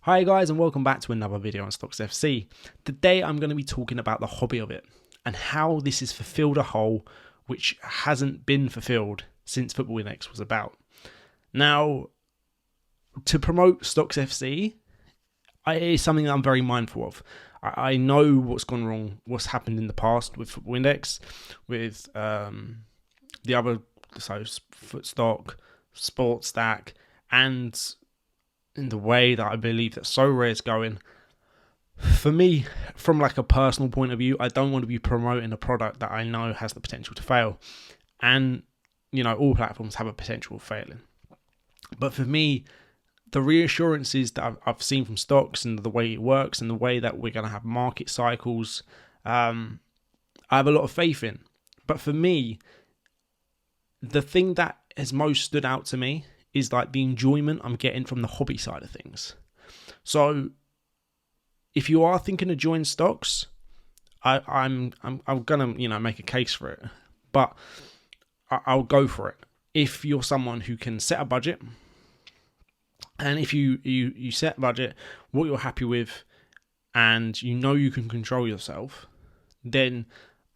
Hi guys, and welcome back to another video on StocksFC. Today I'm going to be talking about the hobby of it and how this has fulfilled a hole which hasn't been fulfilled since Football Index was about. Now, to promote StocksFC is something that I'm very mindful of. I know what's gone wrong, what's happened in the past with Football Index, with the other, so Footstock, Sports Stack, and in the way that I believe that SoRare is going. For me, from like a personal point of view, I don't want to be promoting a product that I know has the potential to fail. And, you know, all platforms have a potential of failing. But for me, the reassurances that I've seen from stocks and the way it works and the way that we're going to have market cycles, I have a lot of faith in. But for me, the thing that has most stood out to me is like the enjoyment I'm getting from the hobby side of things. So if you are thinking of joining stocks, I'm gonna make a case for it, but I'll go for it. If you're someone who can set a budget, and if you set a budget, what you're happy with, and you know you can control yourself, then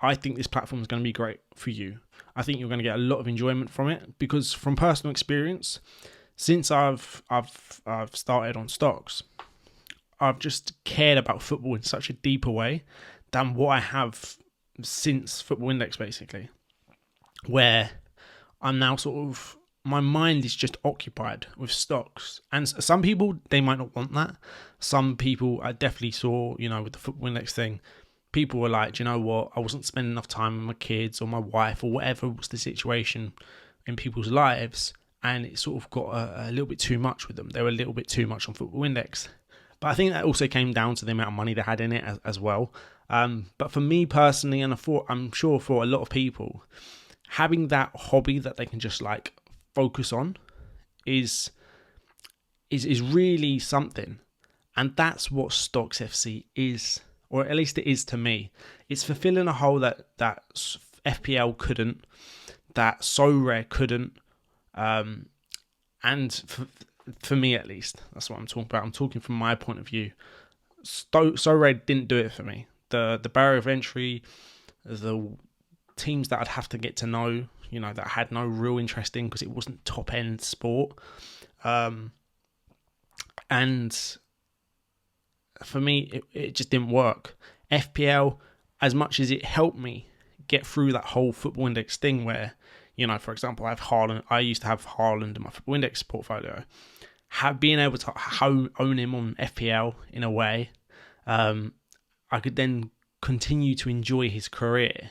I think this platform is going to be great for you. I think you're going to get a lot of enjoyment from it because, from personal experience, since I've started on stocks, I've just cared about football in such a deeper way than what I have since Football Index, basically, where I'm now my mind is just occupied with stocks. And some people, they might not want that. Some people, I definitely saw, with the Football Index thing, people were like, do you know what, I wasn't spending enough time with my kids or my wife or whatever was the situation in people's lives, and it sort of got a little bit too much with them. They were a little bit too much on Football Index. But I think that also came down to the amount of money they had in it as well. But for me personally, and I'm sure for a lot of people, having that hobby that they can just like focus on is really something. And that's what StocksFC is. Or at least it is to me. It's fulfilling a hole that FPL couldn't, that SoRare couldn't, and for me at least, that's what I'm talking about. I'm talking from my point of view. SoRare didn't do it for me. The barrier of entry, the teams that I'd have to get to know, that I had no real interest in because it wasn't top end sport, and for me, it just didn't work. FPL, as much as it helped me get through that whole Football Index thing where, for example, I used to have Haaland in my Football Index portfolio. Being able to own him on FPL in a way, I could then continue to enjoy his career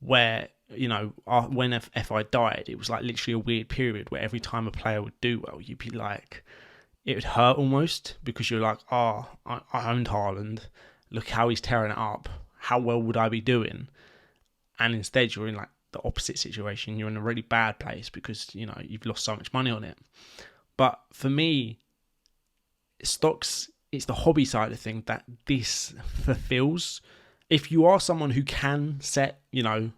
where, when FI died, it was like literally a weird period where every time a player would do well, you'd be like, it would hurt almost because you're like, I owned Haaland. Look how he's tearing it up. How well would I be doing? And instead, you're in like the opposite situation. You're in a really bad place because, you've lost so much money on it. But for me, stocks, it's the hobby side of things that this fulfills. If you are someone who can set, a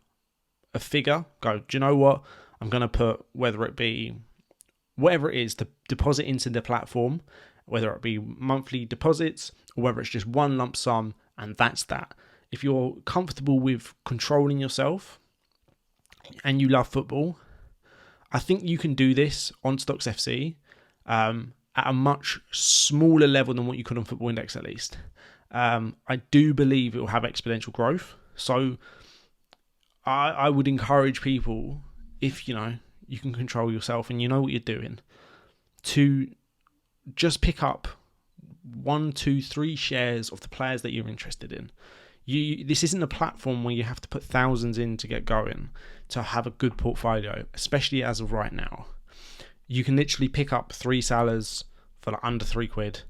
figure, go, do you know what? I'm going to put, whether it be whatever it is, to deposit into the platform, whether it be monthly deposits or whether it's just one lump sum, and that's that. If you're comfortable with controlling yourself and you love football, I think you can do this on StocksFC at a much smaller level than what you could on Football Index, at least. I do believe it will have exponential growth. So I would encourage people, if you can control yourself and you know what you're doing, to just pick up 1, 2, 3 shares of the players that you're interested in. This isn't a platform where you have to put thousands in to get going to have a good portfolio, especially as of right now. You can literally pick up 3 Salahs for like under £3.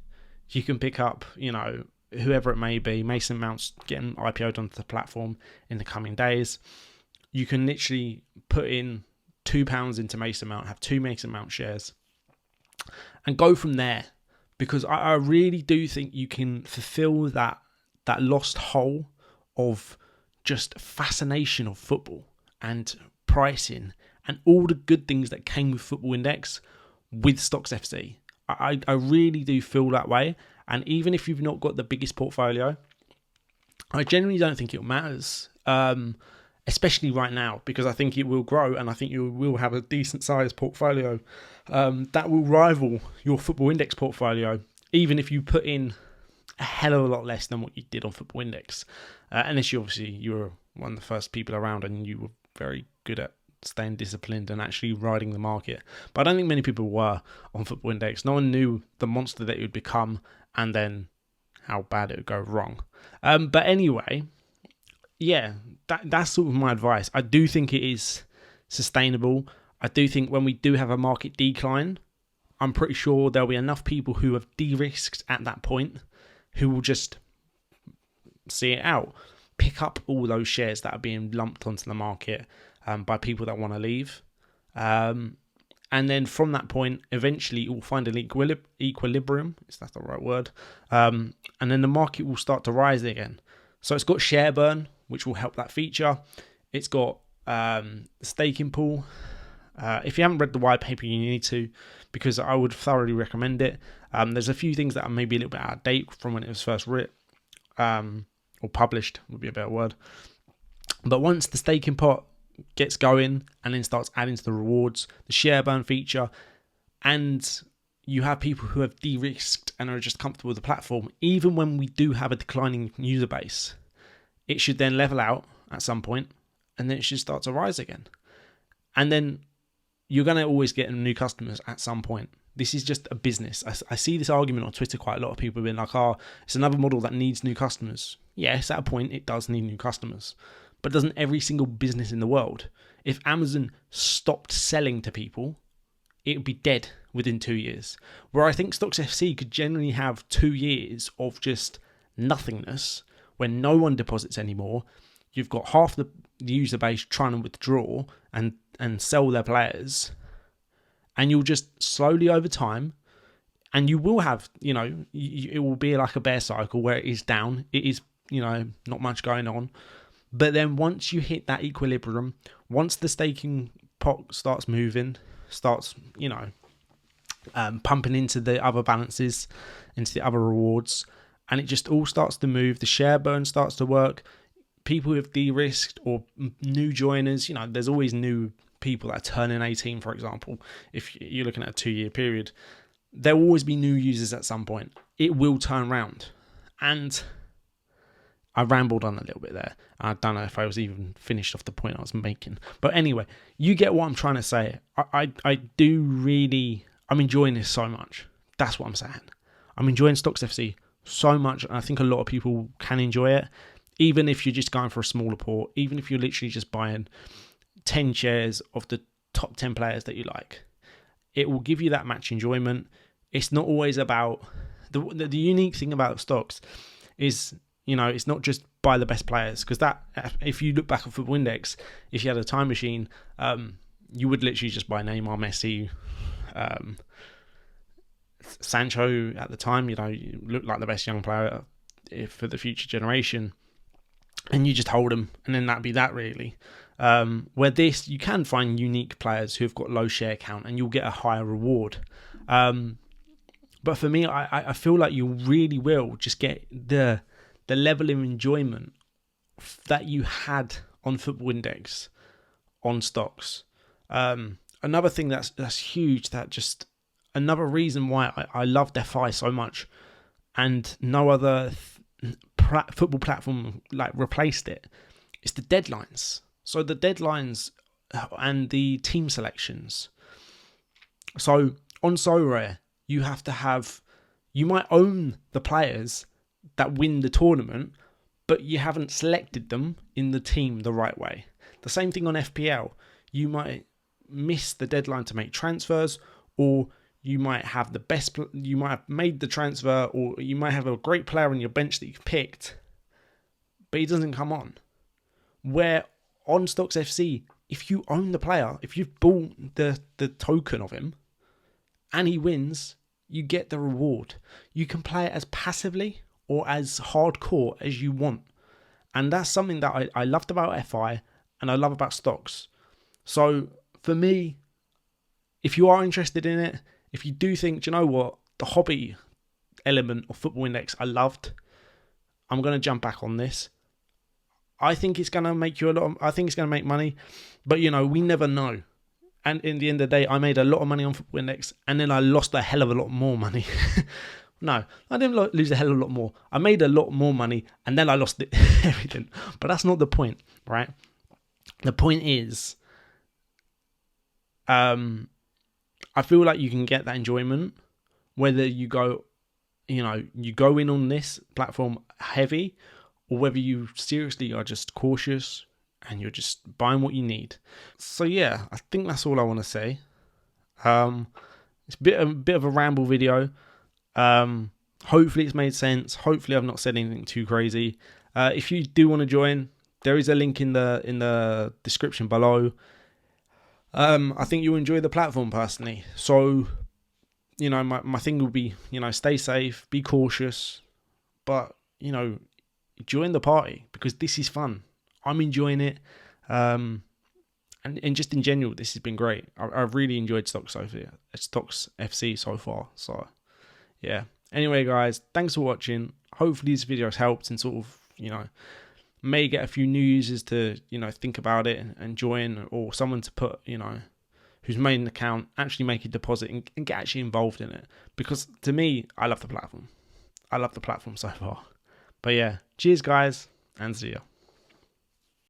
You can pick up, whoever it may be. Mason Mount's getting IPO'd onto the platform in the coming days. You can literally put in £2 into Mason Mount, have 2 Mason Mount shares, and go from there. Because I really do think you can fulfill that lost hole of just fascination of football and pricing and all the good things that came with Football Index with StocksFC. I really do feel that way, And even if you've not got the biggest portfolio, I generally don't think it matters, especially right now, because I think it will grow, and I think you will have a decent sized portfolio that will rival your Football Index portfolio, even if you put in a hell of a lot less than what you did on Football Index. Unless you were one of the first people around and you were very good at staying disciplined and actually riding the market. But I don't think many people were on Football Index. No one knew the monster that it would become and then how bad it would go wrong. But anyway, yeah, that's sort of my advice. I do think it is sustainable. I do think when we do have a market decline, I'm pretty sure there'll be enough people who have de-risked at that point who will just see it out, pick up all those shares that are being lumped onto the market by people that want to leave. And then from that point, eventually it will find an equilibrium, is that the right word? And then the market will start to rise again. So it's got share burn, which will help that feature. It's got the staking pool. If you haven't read the white paper, you need to, because I would thoroughly recommend it. There's a few things that are maybe a little bit out of date from when it was first written, or published would be a better word. But once the staking pot gets going and then starts adding to the rewards, the share burn feature, and you have people who have de-risked and are just comfortable with the platform, even when we do have a declining user base, it should then level out at some point and then it should start to rise again. And then you're going to always get new customers at some point. This is just a business. I see this argument on Twitter quite a lot of people being like, oh, it's another model that needs new customers. Yes, at a point it does need new customers. But doesn't every single business in the world? If Amazon stopped selling to people, it would be dead within 2 years. Where I think StocksFC could generally have 2 years of just nothingness, when no one deposits anymore. You've got half the user base trying to withdraw and sell their players. And you'll just slowly over time, and you will have, it will be like a bear cycle where it is down. It is, not much going on. But then once you hit that equilibrium, once the staking pot starts moving, starts, pumping into the other balances, into the other rewards, and it just all starts to move, the share burn starts to work, people who have de-risked or new joiners, there's always new people that are turning 18, for example. If you're looking at a 2-year period, there will always be new users at some point. It will turn around. And I rambled on a little bit there. I don't know if I was even finished off the point I was making. But anyway, you get what I'm trying to say. I'm enjoying this so much. That's what I'm saying. I'm enjoying StocksFC so much, and I think a lot of people can enjoy it. Even if you're just going for a smaller port, even if you're literally just buying 10 shares of the top 10 players that you like, it will give you that match enjoyment. It's not always about the unique thing about stocks is, it's not just buy the best players, because that, if you look back at Football Index, if you had a time machine, you would literally just buy Neymar, Messi, Sancho at the time, you looked like the best young player for the future generation, and you just hold them, and then that'd be that, really. Where this, you can find unique players who've got low share count, and you'll get a higher reward. But for me, I feel like you really will just get the level of enjoyment that you had on Football Index on stocks. Another thing that's huge, another reason why I love DeFi so much, and no other football platform replaced it, is the deadlines. So the deadlines and the team selections. So on SoRare, you might own the players that win the tournament, but you haven't selected them in the team the right way. The same thing on FPL. You might miss the deadline to make transfers, or you might have you might have made the transfer, or you might have a great player on your bench that you've picked, but he doesn't come on. Where on StocksFC, if you own the player, if you've bought the token of him and he wins, you get the reward. You can play it as passively or as hardcore as you want. And that's something that I loved about FI and I love about stocks. So for me, if you are interested in it, if you do think, do you know what, the hobby element of Football Index I loved. I'm going to jump back on this. I think it's going to make you I think it's going to make money, but you know, we never know. And in the end of the day, I made a lot of money on Football Index, and then I lost a hell of a lot more money. No, I didn't lose a hell of a lot more. I made a lot more money, and then I lost everything. But that's not the point, right? The point is, I feel like you can get that enjoyment whether you go in on this platform heavy, or whether you seriously are just cautious and you're just buying what you need. So yeah, I think that's all I want to say. It's a bit of a ramble video. Hopefully it's made sense. Hopefully I've not said anything too crazy. If you do want to join, there is a link in the description below. I think you'll enjoy the platform personally. So, you know, my thing will be, you know, stay safe, be cautious, but, you know, join the party because this is fun. I'm enjoying it. And just in general, this has been great. I've really enjoyed StocksFC so far. So, yeah. Anyway, guys, thanks for watching. Hopefully this video has helped and sort of, you know, may get a few new users to, you know, think about it and join, or someone to put, you know, who's made an account, actually make a deposit and get actually involved in it. Because to me, I love the platform. I love the platform so far. But yeah, cheers, guys, and see ya.